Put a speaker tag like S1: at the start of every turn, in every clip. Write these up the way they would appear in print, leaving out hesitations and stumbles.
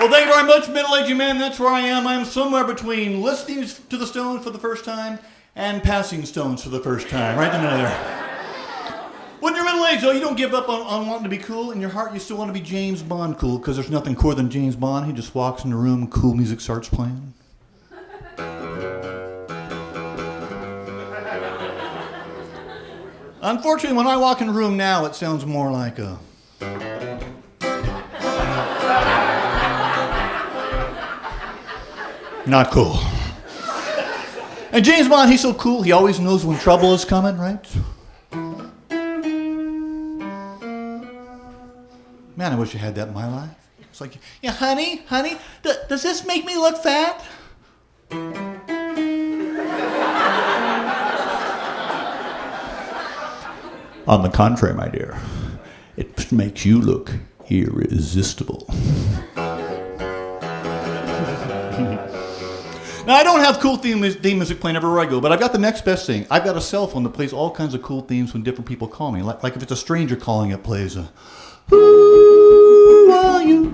S1: Well, thank you very much, middle-aged man. That's where I am. I am somewhere between listening to the Stones for the first time and passing Stones for the first time. Right in the middle there. When you're middle-aged, though, you don't give up on wanting to be cool. In your heart, you still want to be James Bond cool, because there's nothing cooler than James Bond. He just walks in the room and cool music starts playing. Unfortunately, when I walk in the room now, it sounds more like a... Not cool. And James Bond, he's so cool, he always knows when trouble is coming, right? Man, I wish I had that in my life. It's like, yeah, honey, does this make me look fat? On the contrary, my dear, it makes you look irresistible. Now, I don't have cool theme music playing everywhere I go, but I've got the next best thing. I've got a cell phone that plays all kinds of cool themes when different people call me. Like if it's a stranger calling, it plays a... Who are you?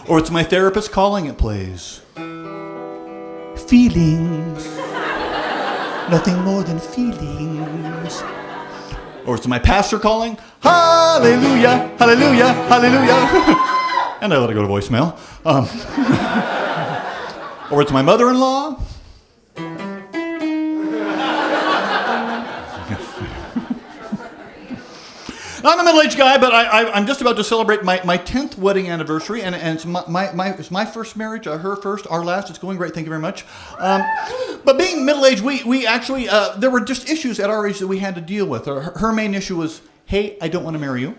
S1: Or it's my therapist calling, it plays feelings. Nothing more than feelings. Or it's my pastor calling, hallelujah, hallelujah, hallelujah. And I let it go to voicemail. Or it's my mother-in-law. I'm a middle-aged guy, but I'm just about to celebrate my 10th wedding anniversary, and it's my first marriage, her first, our last. It's going great, thank you very much. But being middle-aged, we actually, there were just issues at our age that we had to deal with. Her main issue was, hey, I don't want to marry you.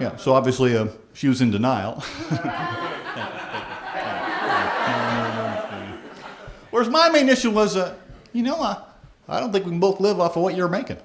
S1: Yeah, so obviously she was in denial. Whereas my main issue was, I don't think we can both live off of what you're making.